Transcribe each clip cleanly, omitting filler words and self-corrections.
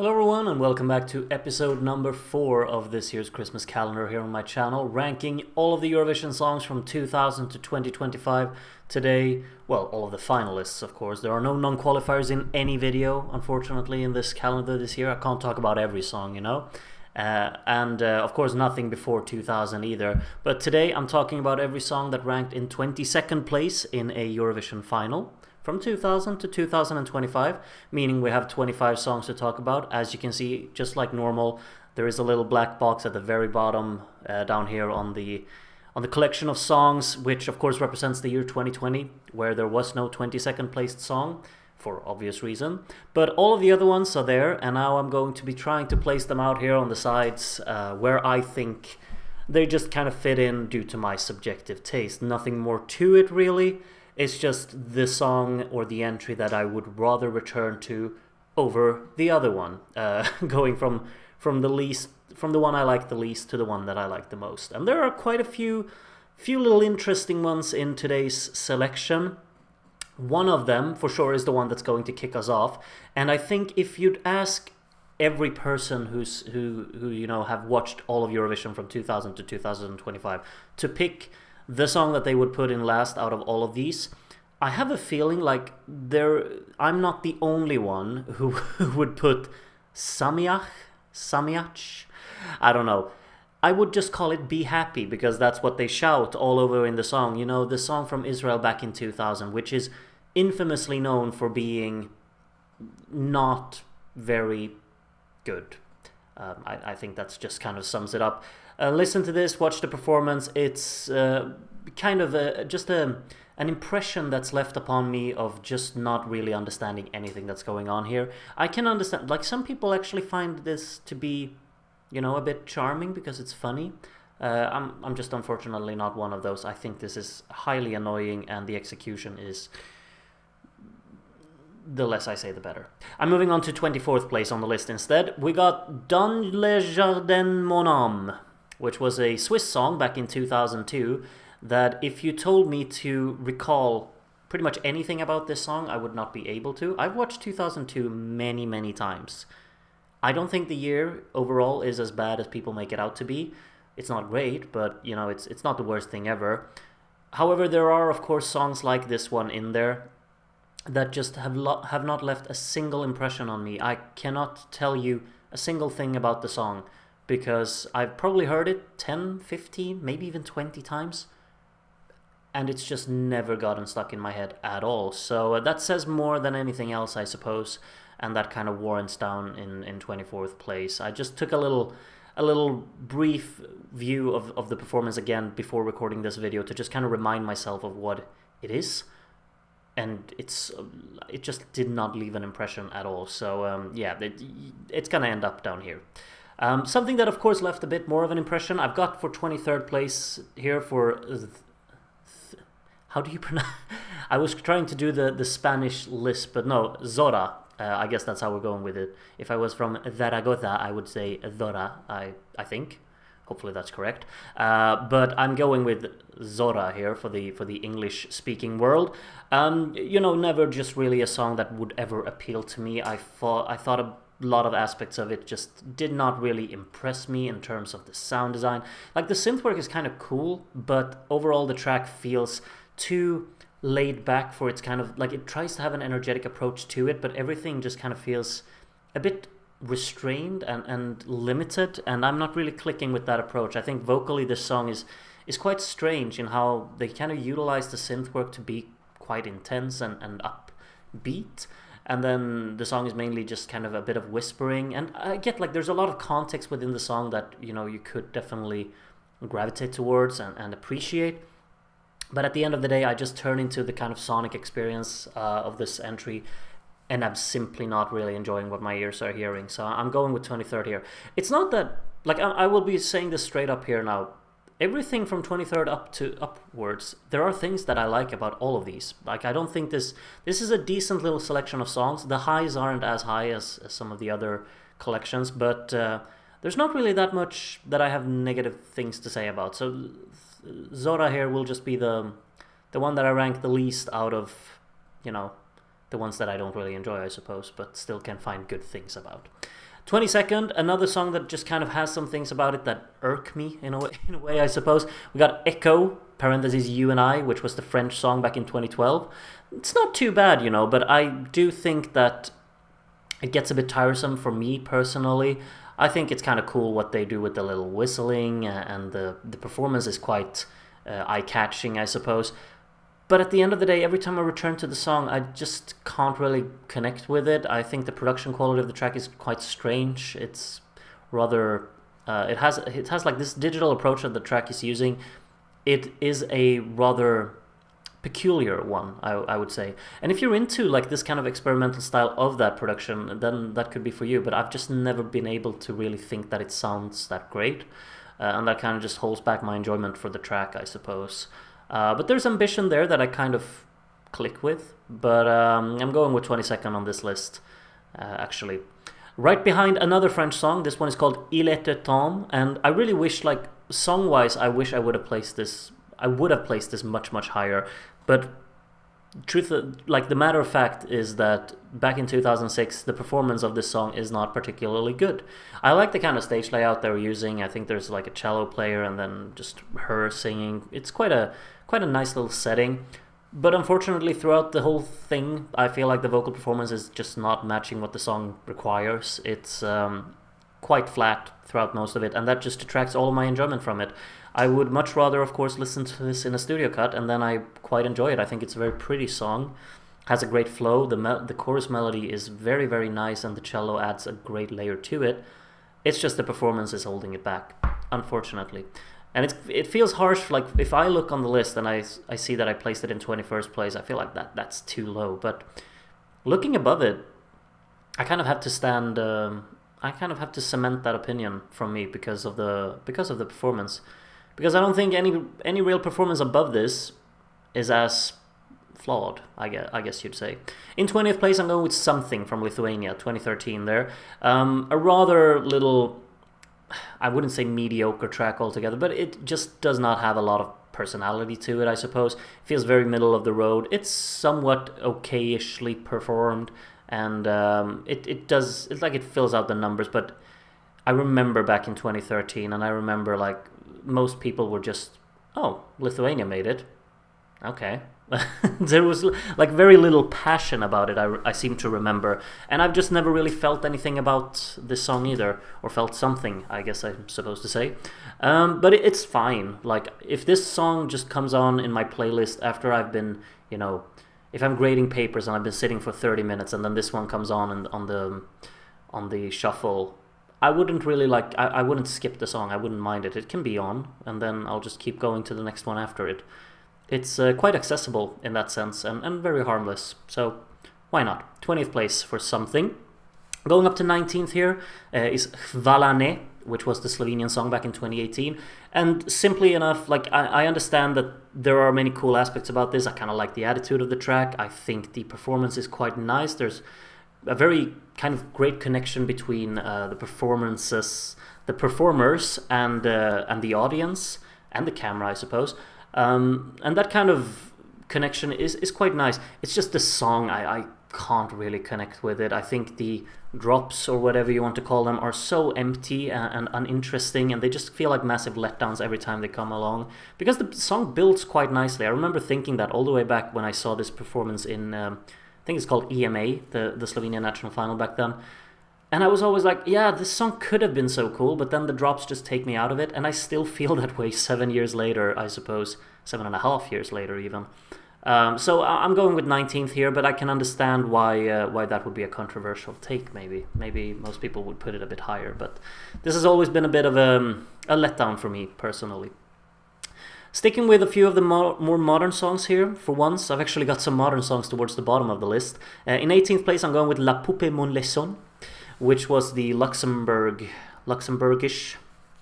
Hello everyone and welcome back to episode number 4 of this year's Christmas calendar here on my channel, ranking all of the Eurovision songs from 2000 to 2025. Today, well, all of the finalists, of course. There are no non-qualifiers in any video, unfortunately, in this calendar this year. I can't talk about every song, you know. Of course nothing before 2000 either. But today I'm talking about every song that ranked in 22nd place in a Eurovision final from 2000 to 2025, meaning we have 25 songs to talk about. As you can see, just like normal, there is a little black box at the very bottom down here on the collection of songs, which of course represents the year 2020, where there was no 22nd placed song, for obvious reason. But all of the other ones are there, and now I'm going to be trying to place them out here on the sides where I think they just kind of fit in due to my subjective taste. Nothing more to it, really. It's just the song or the entry that I would rather return to over the other one, going from the one I like the least to the one that I like the most. And there are quite a few little interesting ones in today's selection. One of them, for sure, is the one that's going to kick us off. And I think if you'd ask every person who you know have watched all of Eurovision from 2000 to 2025 to pick the song that they would put in last out of all of these, I have a feeling like I'm not the only one who would put Samiach, I don't know. I would just call it Be Happy, because that's what they shout all over in the song. You know, the song from Israel back in 2000, which is infamously known for being not very good. I think that's just kind of sums it up. Listen to this, watch the performance. It's kind of an impression that's left upon me of just not really understanding anything that's going on here. I can understand, like, some people actually find this to be, you know, a bit charming because it's funny. I'm just unfortunately not one of those. I think this is highly annoying, and the execution is, the less I say the better. I'm moving on to 24th place on the list instead. We got Dans le Jardin Mon Homme, which was a Swiss song back in 2002 that if you told me to recall pretty much anything about this song, I would not be able to. I've watched 2002 many times. I don't think the year overall is as bad as people make it out to be. It's not great, but you know, it's not the worst thing ever. However, there are of course songs like this one in there that just have not left a single impression on me. I cannot tell you a single thing about the song because I've probably heard it 10, 15, maybe even 20 times, and it's just never gotten stuck in my head at all. So that says more than anything else, I suppose, and that kind of warrants down in 24th place. I just took a little brief view of the performance again before recording this video to just kind of remind myself of what it is. And it just did not leave an impression at all. So yeah, it's gonna end up down here. Something that of course left a bit more of an impression, I've got for 23rd place here for how do you pronounce? I was trying to do the Spanish lisp, but no, Zora. I guess that's how we're going with it. If I was from Zaragoza, I would say Zora. I think. Hopefully that's correct. But I'm going with Zora here for the English-speaking world. You know, never just really a song that would ever appeal to me. I thought a lot of aspects of it just did not really impress me in terms of the sound design. Like, the synth work is kind of cool, but overall the track feels too laid back for its kind of, like, it tries to have an energetic approach to it, but everything just kind of feels a bit restrained and limited, and I'm not really clicking with that approach. I think vocally this song is quite strange in how they kind of utilize the synth work to be quite intense and upbeat, and then the song is mainly just kind of a bit of whispering. And I get, like, there's a lot of context within the song that, you know, you could definitely gravitate towards and appreciate. But at the end of the day, I just turn into the kind of sonic experience of this entry, and I'm simply not really enjoying what my ears are hearing. So I'm going with 23rd here. It's not that, like, I will be saying this straight up here now. Everything from 23rd upwards, there are things that I like about all of these. Like, I don't think this is a decent little selection of songs. The highs aren't as high as some of the other collections, but there's not really that much that I have negative things to say about. So Zora here will just be the one that I rank the least out of, you know, the ones that I don't really enjoy, I suppose, but still can find good things about. 22nd, another song that just kind of has some things about it that irk me in a way, I suppose. We got Echo, parentheses You and I, which was the French song back in 2012. It's not too bad, but I do think that it gets a bit tiresome for me personally. I think it's kind of cool what they do with the little whistling, and the performance is quite eye-catching, I suppose. But at the end of the day, every time I return to the song, I just can't really connect with it. I think the production quality of the track is quite strange. It's rather... it has like this digital approach that the track is using. It is a rather peculiar one, I would say. And if you're into like this kind of experimental style of that production, then that could be for you. But I've just never been able to really think that it sounds that great. And that kind of just holds back my enjoyment for the track, I suppose. But there's ambition there that I kind of click with. But I'm going with 22nd on this list, actually. Right behind another French song. This one is called Il était temps. And I really wish, like, song-wise, I wish I would have placed this... I would have placed this much, much higher. But the matter of fact is that back in 2006, the performance of this song is not particularly good. I like the kind of stage layout they were using. I think there's like a cello player and then just her singing. It's quite a nice little setting. But unfortunately, throughout the whole thing, I feel like the vocal performance is just not matching what the song requires. It's quite flat throughout most of it, and that just detracts all of my enjoyment from it. I would much rather, of course, listen to this in a studio cut, and then I quite enjoy it. I think it's a very pretty song, has a great flow. The chorus melody is very, very nice, and the cello adds a great layer to it. It's just the performance is holding it back, unfortunately. And it feels harsh. Like if I look on the list and I see that I placed it in 21st place, I feel like that's too low. But looking above it, I kind of have to stand. I kind of have to cement that opinion from me because of the performance. Because I don't think any real performance above this is as flawed, I guess you'd say. In 20th place, I'm going with Something from Lithuania, 2013 there. A rather little, I wouldn't say mediocre track altogether, but it just does not have a lot of personality to it, I suppose. It feels very middle of the road. It's somewhat okay-ishly performed, and it's like it fills out the numbers, but I remember back in 2013, and I remember like most people were just, oh, Lithuania made it. Okay. There was like very little passion about it, I seem to remember. And I've just never really felt anything about this song either, or felt something, I guess I'm supposed to say. But it's fine. Like, if this song just comes on in my playlist after I've been, if I'm grading papers and I've been sitting for 30 minutes and then this one comes on and on the shuffle, I wouldn't really I wouldn't skip the song. I wouldn't mind it. It can be on, and then I'll just keep going to the next one after it. It's quite accessible in that sense, and very harmless. So why not? 20th place for Something. Going up to 19th here is Hvala ne, which was the Slovenian song back in 2018. And simply enough, like I understand that there are many cool aspects about this. I kind of like the attitude of the track. I think the performance is quite nice. There's a very kind of great connection between the performers and the audience and the camera, I suppose. And that kind of connection is quite nice. It's just the song, I can't really connect with it. I think the drops, or whatever you want to call them, are so empty and uninteresting, and they just feel like massive letdowns every time they come along, because the song builds quite nicely. I remember thinking that all the way back when I saw this performance in, I think it's called EMA, the Slovenian national final back then. And I was always like, yeah, this song could have been so cool, but then the drops just take me out of it, and I still feel that way 7 years later, I suppose, 7.5 years later even. So I'm going with 19th here, but I can understand why that would be a controversial take, maybe. Maybe most people would put it a bit higher, but this has always been a bit of a letdown for me, personally. Sticking with a few of the more modern songs here, for once, I've actually got some modern songs towards the bottom of the list. In 18th place, I'm going with La Poupée Mon Leçon, which was the Luxembourgish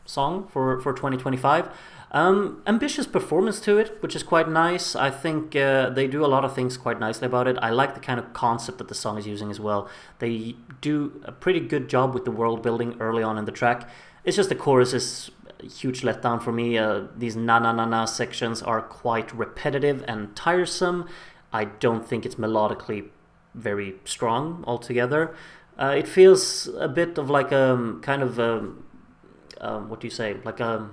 song for 2025. Ambitious performance to it, which is quite nice. I think they do a lot of things quite nicely about it. I like the kind of concept that the song is using as well. They do a pretty good job with the world building early on in the track. It's just the chorus is a huge letdown for me. These na-na-na-na sections are quite repetitive and tiresome. I don't think it's melodically very strong altogether. It feels a bit of like a kind of what do you say, like a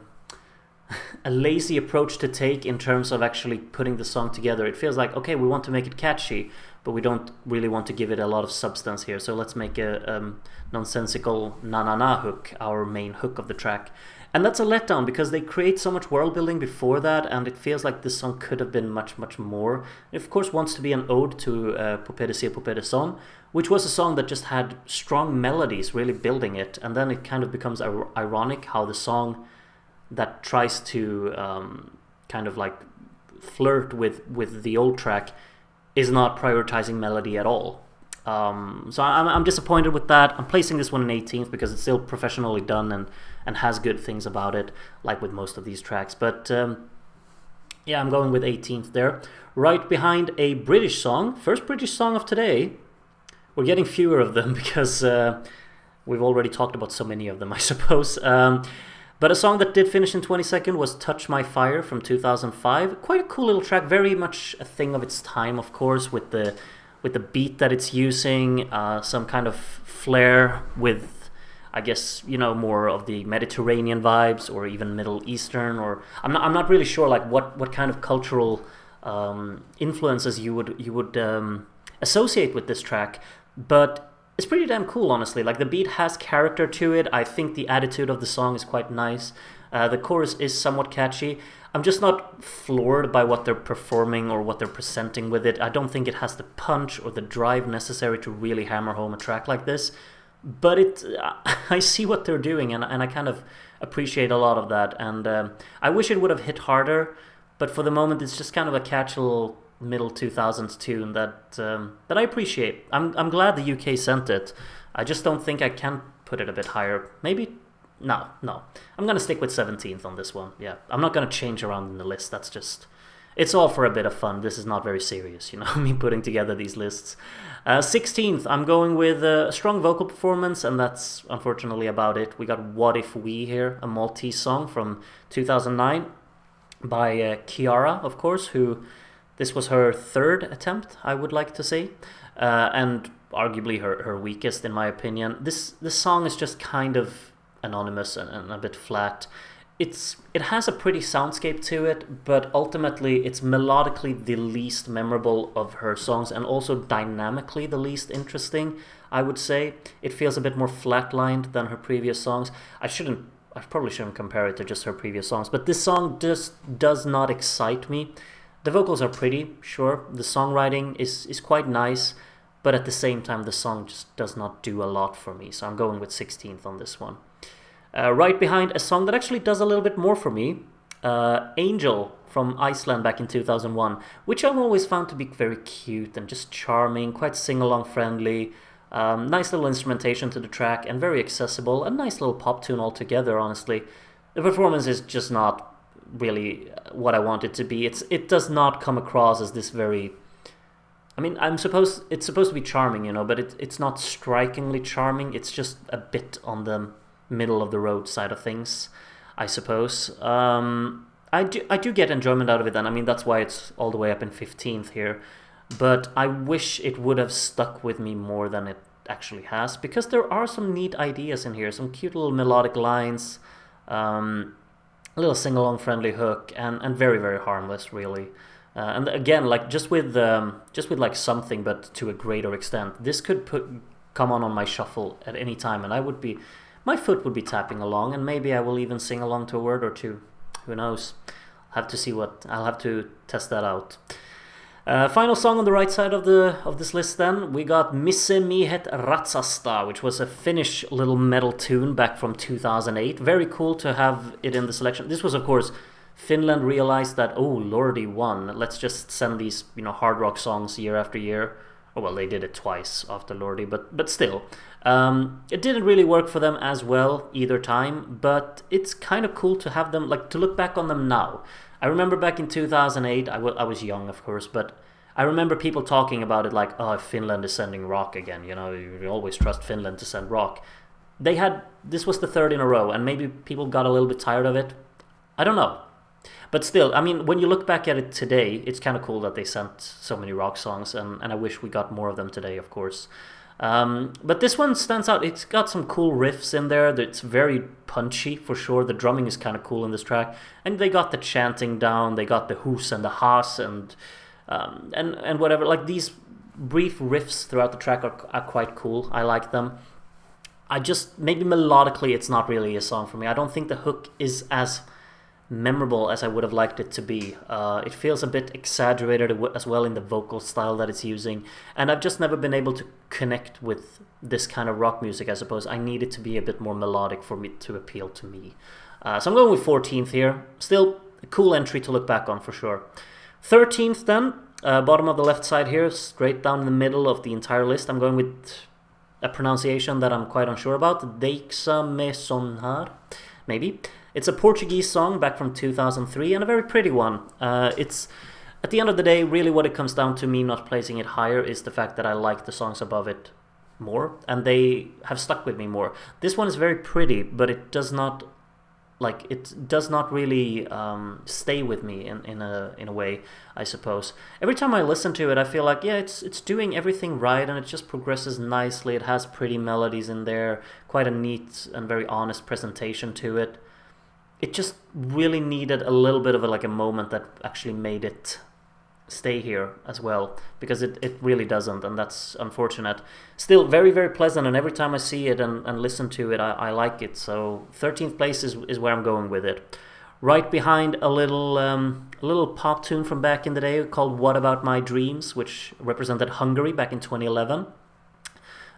lazy approach to take in terms of actually putting the song together. It feels like, okay, we want to make it catchy, but we don't really want to give it a lot of substance here, so let's make a nonsensical na-na-na hook our main hook of the track. And that's a letdown, because they create so much world building before that, and it feels like this song could have been much, much more. It of course wants to be an ode to Poupée de Cire, Poupée de Son, which was a song that just had strong melodies really building it, and then it kind of becomes ironic how the song that tries to kind of like flirt with the old track is not prioritizing melody at all. So I'm disappointed with that. I'm placing this one in 18th because it's still professionally done and has good things about it, like with most of these tracks. But yeah, I'm going with 18th there. Right behind a British song, first British song of today. We're getting fewer of them because we've already talked about so many of them, I suppose. But a song that did finish in 22nd was Touch My Fire from 2005. Quite a cool little track, very much a thing of its time, of course, with the beat that it's using, some kind of flair with, I guess, you know, more of the Mediterranean vibes or even Middle Eastern, or I'm not really sure like what kind of cultural influences you would associate with this track, but it's pretty damn cool, honestly. Like, the beat has character to it. I think the attitude of the song is quite nice. The chorus is somewhat catchy. I'm just not floored by what they're performing or what they're presenting with it. I don't think it has the punch or the drive necessary to really hammer home a track like this. But I see what they're doing, and I kind of appreciate a lot of that. And I wish it would have hit harder, but for the moment it's just kind of a catchy little middle 2000s tune that I appreciate. I'm glad the UK sent it. I just don't think I can put it a bit higher. Maybe no. I'm gonna stick with 17th on this one. Yeah, I'm not gonna change around in the list. That's just, it's all for a bit of fun. This is not very serious, you know, me putting together these lists. 16th, I'm going with a strong vocal performance, and that's unfortunately about it. We got What If We here, a Maltese song from 2009 by Kiara, of course, who, this was her third attempt, I would like to say, and arguably her weakest, in my opinion. This song is just kind of anonymous and a bit flat. It has a pretty soundscape to it, but ultimately it's melodically the least memorable of her songs, and also dynamically the least interesting, I would say. It feels a bit more flatlined than her previous songs. I probably shouldn't compare it to just her previous songs, but this song just does not excite me. The vocals are pretty, sure. The songwriting is quite nice, but at the same time, the song just does not do a lot for me. So I'm going with 16th on this one. Right behind a song that actually does a little bit more for me, Angel from Iceland back in 2001, which I've always found to be very cute and just charming, quite sing-along friendly. Nice little instrumentation to the track and very accessible. A nice little pop tune altogether, honestly. The performance is just not really what I want it to be. It does not come across as this very, I mean, it's supposed to be charming, you know, but it's not strikingly charming. It's just a bit on the middle of the road side of things, I suppose. I do get enjoyment out of it, and I mean that's why it's all the way up in 15th here. But I wish it would have stuck with me more than it actually has, because there are some neat ideas in here, some cute little melodic lines, a little sing-along friendly hook, and very, very harmless, really. And again, like just with like something, but to a greater extent, this could come on my shuffle at any time, and my foot would be tapping along, and maybe I will even sing along to a word or two. Who knows? I'll have to test that out. Final song on the right side of this list then, we got Misse Miehet Ratsasta, which was a Finnish little metal tune back from 2008. Very cool to have it in the selection. This was, of course, Finland realized that, oh, Lordi won. Let's just send these, you know, hard rock songs year after year. Oh, well, they did it twice after Lordi, but still. It didn't really work for them as well either time, but it's kind of cool to have them, like, to look back on them now. I remember back in 2008, I was young, of course, but I remember people talking about it like, oh, Finland is sending rock again, you know, you always trust Finland to send rock. This was the third in a row, and maybe people got a little bit tired of it. I don't know. But still, I mean, when you look back at it today, it's kind of cool that they sent so many rock songs, and I wish we got more of them today, of course. But this one stands out. It's got some cool riffs in there. It's very punchy for sure. The drumming is kind of cool in this track, and they got the chanting down. They got the hoos and the haas and whatever. Like these brief riffs throughout the track are quite cool. I like them. I just maybe melodically it's not really a song for me. I don't think the hook is as memorable as I would have liked it to be. It feels a bit exaggerated as well in the vocal style that it's using, and I've just never been able to connect with this kind of rock music. I suppose I need it to be a bit more melodic for me to appeal to me. So I'm going with 14th here. Still a cool entry to look back on for sure. 13th then, bottom of the left side here, straight down in the middle of the entire list. I'm going with a pronunciation that I'm quite unsure about. Deixa me sonhar, maybe. It's a Portuguese song back from 2003 and a very pretty one. It's, at the end of the day, really what it comes down to me not placing it higher is the fact that I like the songs above it more, and they have stuck with me more. This one is very pretty, but it does not really stay with me in a way, I suppose. Every time I listen to it, I feel like, yeah, it's doing everything right, and it just progresses nicely. It has pretty melodies in there, quite a neat and very honest presentation to it. It just really needed a little bit of a moment that actually made it stay here as well, because it really doesn't, and that's unfortunate. Still very, very pleasant, and every time I see it and listen to it, I like it. So 13th place is where I'm going with it. Right behind a little pop tune from back in the day called What About My Dreams, which represented Hungary back in 2011.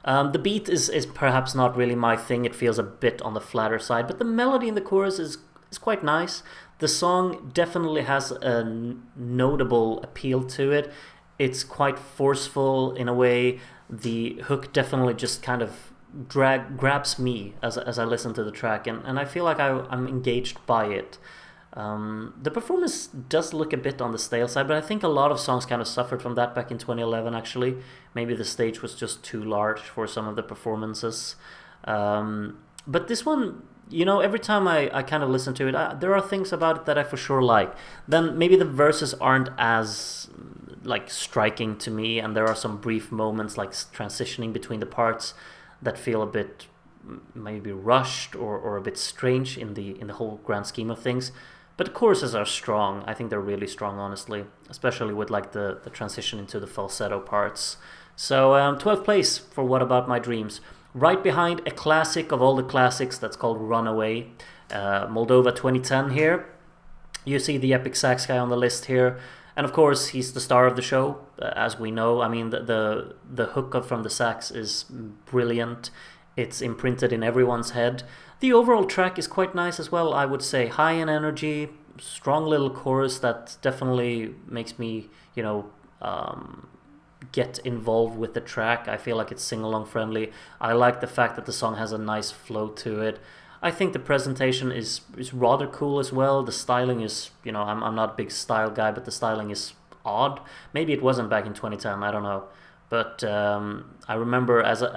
The beat is perhaps not really my thing. It feels a bit on the flatter side, but the melody in the chorus is quite nice. The song definitely has a notable appeal to it. It's quite forceful in a way. The hook definitely just kind of grabs me as I listen to the track, and I feel like I'm engaged by it. The performance does look a bit on the stale side, but I think a lot of songs kind of suffered from that back in 2011 actually. Maybe the stage was just too large for some of the performances. But this one, every time I kind of listen to it, there are things about it that I for sure like. Then maybe the verses aren't as striking to me, and there are some brief moments transitioning between the parts that feel a bit maybe rushed or a bit strange in the whole grand scheme of things. But the choruses are strong. I think they're really strong, honestly, especially with the transition into the falsetto parts. So 12th place for What About My Dreams. Right behind a classic of all the classics that's called Runaway, Moldova 2010 here. You see the epic sax guy on the list here, and of course he's the star of the show, as we know. I mean, the hook from the sax is brilliant. It's imprinted in everyone's head. The overall track is quite nice as well, I would say. High in energy, strong little chorus that definitely makes me, get involved with the track. I feel like it's sing-along friendly. I like the fact that the song has a nice flow to it. I think the presentation is rather cool as well. The styling is, I'm not a big style guy, but the styling is odd. Maybe it wasn't back in 2010, I don't know. But I remember as a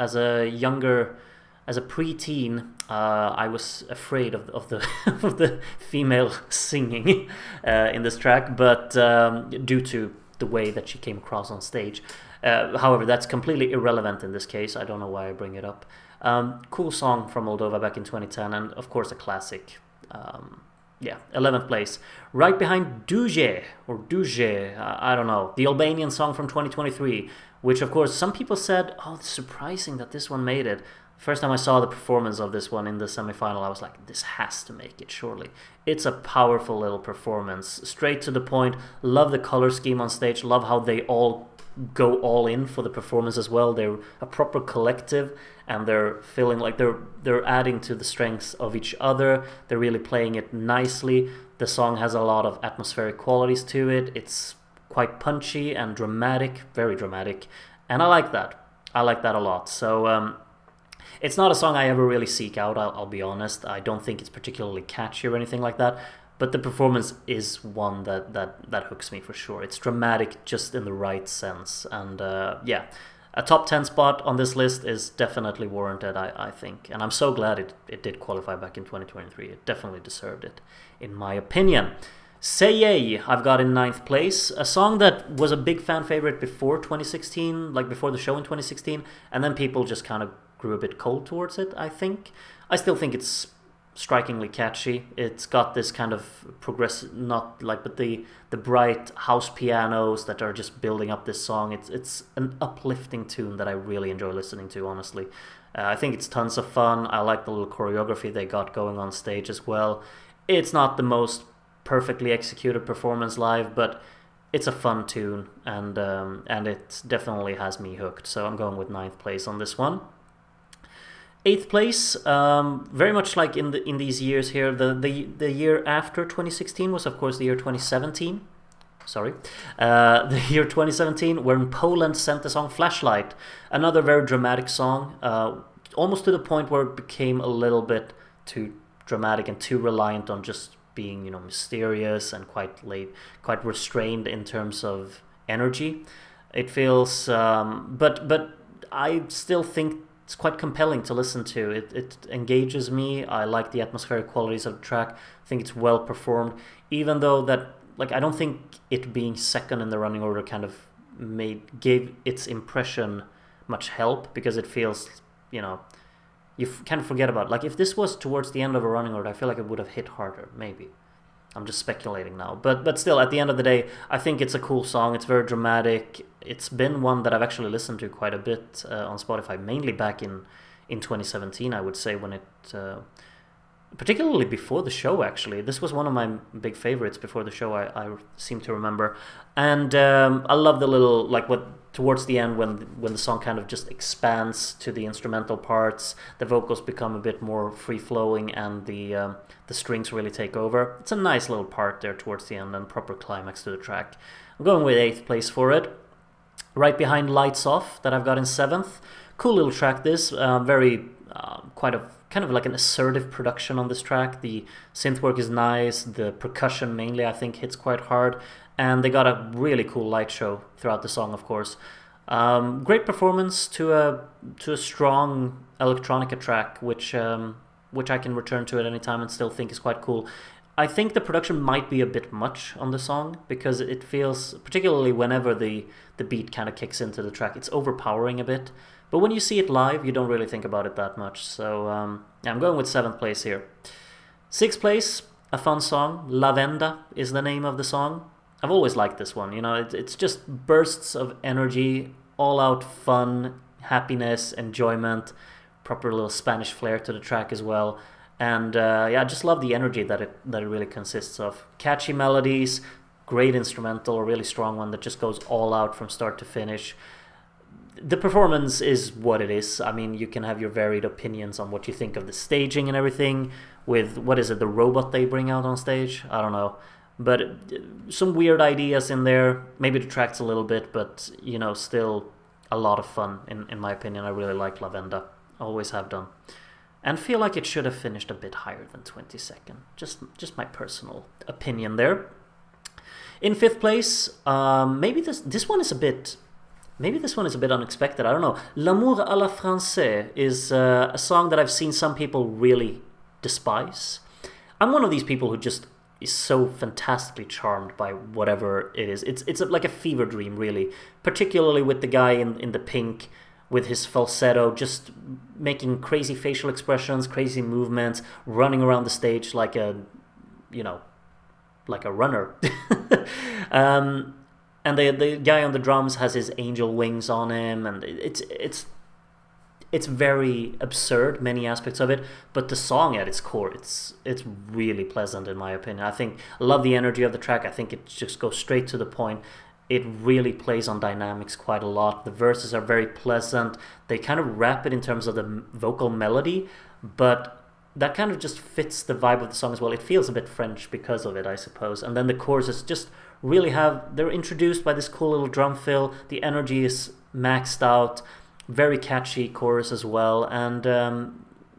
preteen, I was afraid of the of the female singing in this track, but due to the way that she came across on stage. However, that's completely irrelevant in this case. I don't know why I bring it up. Cool song from Moldova back in 2010, and of course a classic. 11th place. Right behind Duje, I don't know, the Albanian song from 2023, which of course some people said, oh, it's surprising that this one made it. First time I saw the performance of this one in the semifinal, I was like, this has to make it, surely. It's a powerful little performance, straight to the point. Love the color scheme on stage, love how they all go all in for the performance as well. They're a proper collective, and they're feeling like they're adding to the strengths of each other. They're really playing it nicely. The song has a lot of atmospheric qualities to it. It's quite punchy and dramatic, very dramatic, and I like that. I like that a lot. So it's not a song I ever really seek out, I'll be honest. I don't think it's particularly catchy or anything like that, but the performance is one that hooks me for sure. It's dramatic just in the right sense, and a top 10 spot on this list is definitely warranted, I think, and I'm so glad it did qualify back in 2023. It definitely deserved it, in my opinion. Say Yay, I've got in ninth place. A song that was a big fan favorite before 2016, like before the show in 2016, and then people just kind of grew a bit cold towards it, I think. I still think it's strikingly catchy. It's got this kind of progressive, not like, but the bright house pianos that are just building up this song. It's an uplifting tune that I really enjoy listening to, honestly. I think it's tons of fun. I like the little choreography they got going on stage as well. It's not the most perfectly executed performance live, but it's a fun tune, and it definitely has me hooked. So I'm going with ninth place on this one. Eighth place, very much like in these years here. The year after 2016 was of course the year 2017. Sorry, the year 2017, when Poland sent the song "Flashlight," another very dramatic song, almost to the point where it became a little bit too dramatic and too reliant on just being, mysterious and quite restrained in terms of energy. It feels, but I still think it's quite compelling to listen to. It engages me. I like the atmospheric qualities of the track. I think it's well performed, even though that, like, I don't think it being second in the running order kind of gave its impression much help, because it feels, you kind of forget about it. Like, if this was towards the end of a running order, I feel like it would have hit harder, maybe. I'm just speculating now. But still, at the end of the day, I think it's a cool song. It's very dramatic. It's been one that I've actually listened to quite a bit on Spotify, mainly back in 2017, I would say, when it... particularly before the show, actually. This was one of my big favorites before the show, I seem to remember. And I love the little, like, towards the end, when the song kind of just expands to the instrumental parts, the vocals become a bit more free-flowing, and the strings really take over. It's a nice little part there towards the end, and proper climax to the track. I'm going with 8th place for it. Right behind Lights Off, that I've got in 7th. Cool little track, this. Very, kind of like an assertive production on this track. The synth work is nice. The percussion mainly, I think, hits quite hard. And they got a really cool light show throughout the song, of course. Great performance to a strong electronica track, which I can return to at any time and still think is quite cool. I think the production might be a bit much on the song, because it feels, particularly whenever the beat kind of kicks into the track, it's overpowering a bit. But when you see it live, you don't really think about it that much. So I'm going with 7th place here. 6th place, a fun song. Lavenda is the name of the song. I've always liked this one. It's just bursts of energy, all-out fun, happiness, enjoyment, proper little Spanish flair to the track as well. And I just love the energy that it really consists of. Catchy melodies, great instrumental, a really strong one that just goes all out from start to finish. The performance is what it is. I mean, you can have your varied opinions on what you think of the staging and everything, with, what is it, the robot they bring out on stage? I don't know. But some weird ideas in there. Maybe detracts a little bit, but, still a lot of fun, in my opinion. I really like Lavenda. Always have done. And feel like it should have finished a bit higher than 22nd. Just my personal opinion there. In 5th place, maybe this one is a bit... Maybe this one is a bit unexpected, I don't know. L'amour à la française is a song that I've seen some people really despise. I'm one of these people who just is so fantastically charmed by whatever it is. It's like a fever dream, really. Particularly with the guy in the pink, with his falsetto, just making crazy facial expressions, crazy movements, running around the stage like a runner. And the guy on the drums has his angel wings on him, and it's very absurd, many aspects of it, but the song at its core, it's really pleasant, in my opinion. I love the energy of the track. I think it just goes straight to the point. It really plays on dynamics quite a lot. The verses are very pleasant. They kind of rap it in terms of the vocal melody, but that kind of just fits the vibe of the song as well. It feels a bit French because of it, I suppose. And then the choruses just really they're introduced by this cool little drum fill. The energy is maxed out. Very catchy chorus as well. And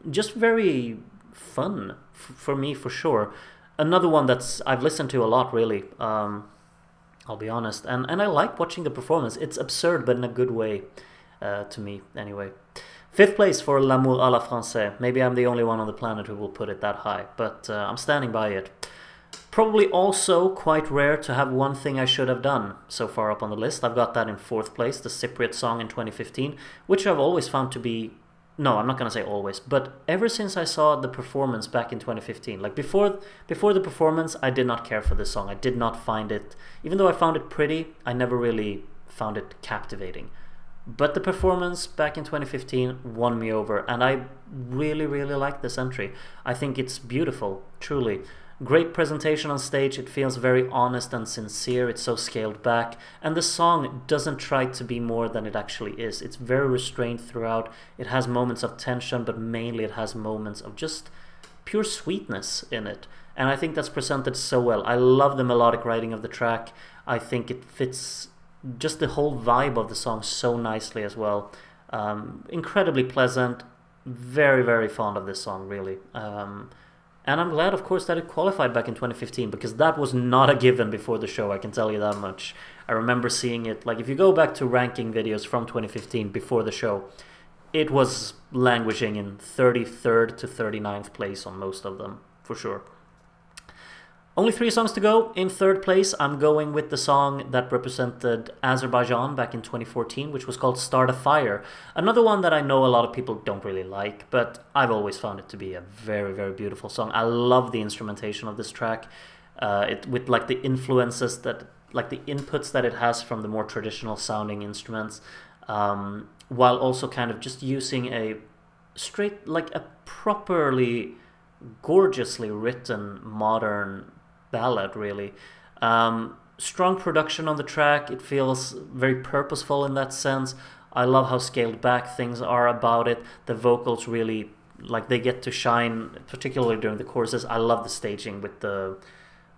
just very fun for me, for sure. Another one I've listened to a lot, really. I'll be honest. And I like watching the performance. It's absurd, but in a good way, to me, anyway. 5th place for L'amour à la française. Maybe I'm the only one on the planet who will put it that high, but I'm standing by it. Probably also quite rare to have One Thing I Should Have Done so far up on the list. I've got that in 4th place, the Cypriot song in 2015, which I've always found to be... No, I'm not going to say always, but ever since I saw the performance back in 2015, like before the performance, I did not care for this song. I did not find it... Even though I found it pretty, I never really found it captivating. But the performance back in 2015 won me over, and I really, really like this entry. I think it's beautiful, truly. Great presentation on stage, it feels very honest and sincere, it's so scaled back, and the song doesn't try to be more than it actually is. It's very restrained throughout, it has moments of tension, but mainly it has moments of just pure sweetness in it. And I think that's presented so well. I love the melodic writing of the track. I think it fits just the whole vibe of the song so nicely as well. Incredibly pleasant, very, very fond of this song, really. And I'm glad, of course, that it qualified back in 2015, because that was not a given before the show, I can tell you that much. I remember seeing it, like if you go back to ranking videos from 2015 before the show, it was languishing in 33rd to 39th place on most of them, for sure. Only 3 songs to go. In 3rd place, I'm going with the song that represented Azerbaijan back in 2014, which was called Start a Fire. Another one that I know a lot of people don't really like, but I've always found it to be a very, very beautiful song. I love the instrumentation of this track, with like the influences that, like the inputs that it has from the more traditional sounding instruments, while also kind of just using a straight, like a properly, gorgeously written modern ballad, really. Strong production on the track. It feels very purposeful in that sense. I love how scaled back things are about it. The vocals really, like, they get to shine, particularly during the choruses. I love the staging with the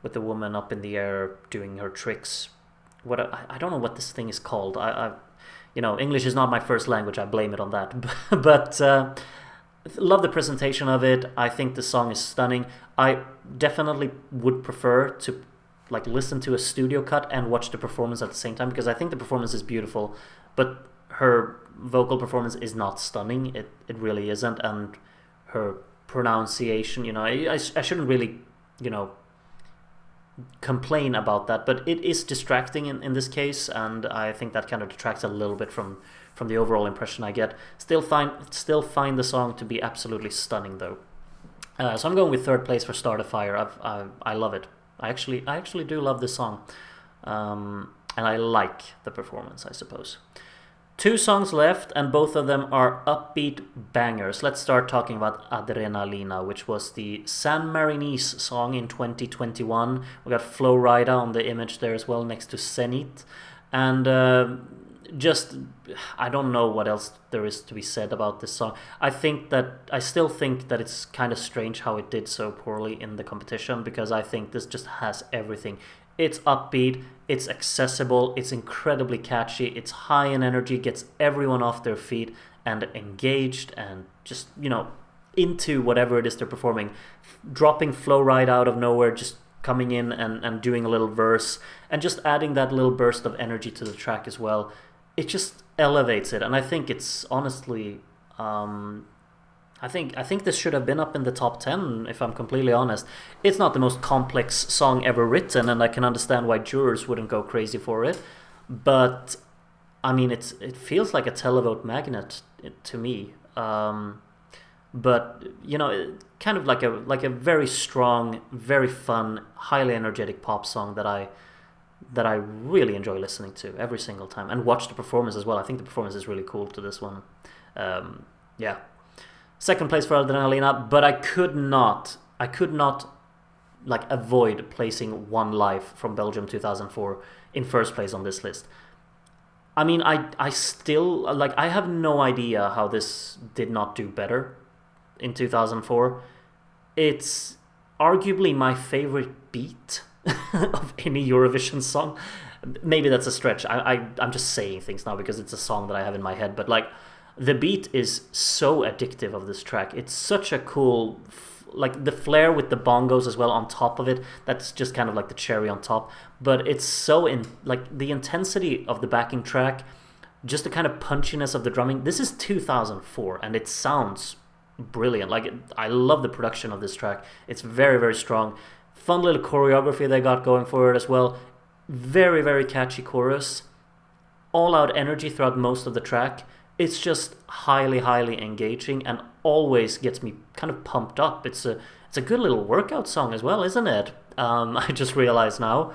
woman up in the air doing her tricks. I don't know what this thing is called. English is not my first language. I blame it on that. But love the presentation of it. I think the song is stunning. I definitely would prefer to like listen to a studio cut and watch the performance at the same time, because I think the performance is beautiful, but her vocal performance is not stunning. It really isn't, and her pronunciation, I shouldn't really, complain about that, but it is distracting in this case, and I think that kind of detracts a little bit from the overall impression I get. Still find the song to be absolutely stunning, though. So I'm going with 3rd place for Start a Fire. I love it. I actually do love this song, and I like the performance, I suppose. 2 songs left, and both of them are upbeat bangers. Let's start talking about Adrenalina, which was the San Marinese song in 2021. We got Flo Rida on the image there as well, next to Zenit. And I don't know what else there is to be said about this song. I still think that it's kind of strange how it did so poorly in the competition, because I think this just has everything. It's upbeat, it's accessible, it's incredibly catchy, it's high in energy, gets everyone off their feet and engaged and just, into whatever it is they're performing. Dropping Flow Ride out of nowhere, just coming in and doing a little verse, and just adding that little burst of energy to the track as well. It just elevates it, and I think it's honestly... I think this should have been up in the top 10, if I'm completely honest. It's not the most complex song ever written, and I can understand why jurors wouldn't go crazy for it. But, I mean, it feels like a televote magnet to me. But, kind of like a very strong, very fun, highly energetic pop song that I really enjoy listening to every single time. And watch the performance as well. I think the performance is really cool to this one. Yeah. 2nd place for Adrenalina, but I could not like avoid placing One Life from Belgium 2004 in 1st place on this list. I mean, I still, like, I have no idea how this did not do better in 2004. It's arguably my favorite beat of any Eurovision song. Maybe that's a stretch. I'm just saying things now because it's a song that I have in my head, but like, the beat is so addictive of this track. It's such a cool, like the flair with the bongos as well on top of it. That's just kind of like the cherry on top. But it's so like the intensity of the backing track, just the kind of punchiness of the drumming. This is 2004, and it sounds brilliant. Like I love the production of this track. It's very, very strong. Fun little choreography they got going for it as well. Very, very catchy chorus. All out energy throughout most of the track. It's just highly, highly engaging and always gets me kind of pumped up. It's a good little workout song as well, isn't it? I just realized now.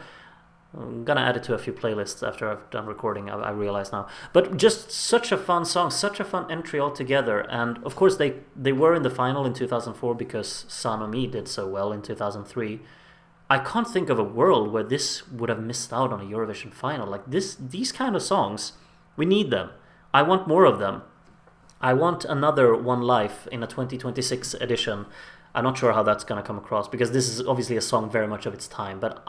I'm gonna add it to a few playlists after I've done recording, I realize now. But just such a fun song, such a fun entry altogether. And of course they were in the final in 2004 because Sanomi did so well in 2003. I can't think of a world where this would have missed out on a Eurovision final. Like these kind of songs, we need them. I want more of them. I want another One Life in a 2026 edition. I'm not sure how that's gonna come across because this is obviously a song very much of its time, but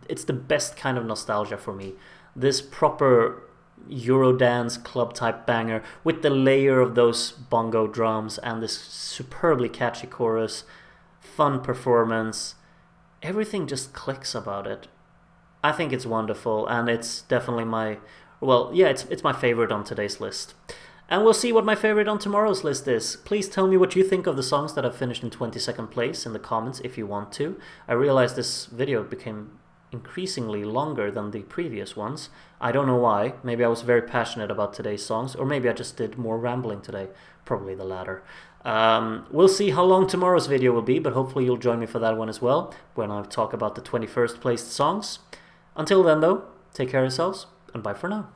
it's the best kind of nostalgia for me. This proper Eurodance club type banger with the layer of those bongo drums and this superbly catchy chorus, fun performance. Everything just clicks about it. I think it's wonderful, and it's definitely it's my favorite on today's list. And we'll see what my favorite on tomorrow's list is. Please tell me what you think of the songs that have finished in 22nd place in the comments if you want to. I realized this video became increasingly longer than the previous ones. I don't know why. Maybe I was very passionate about today's songs, or maybe I just did more rambling today. Probably the latter. We'll see how long tomorrow's video will be, but hopefully you'll join me for that one as well, when I talk about the 21st placed songs. Until then though, take care of yourselves, and bye for now.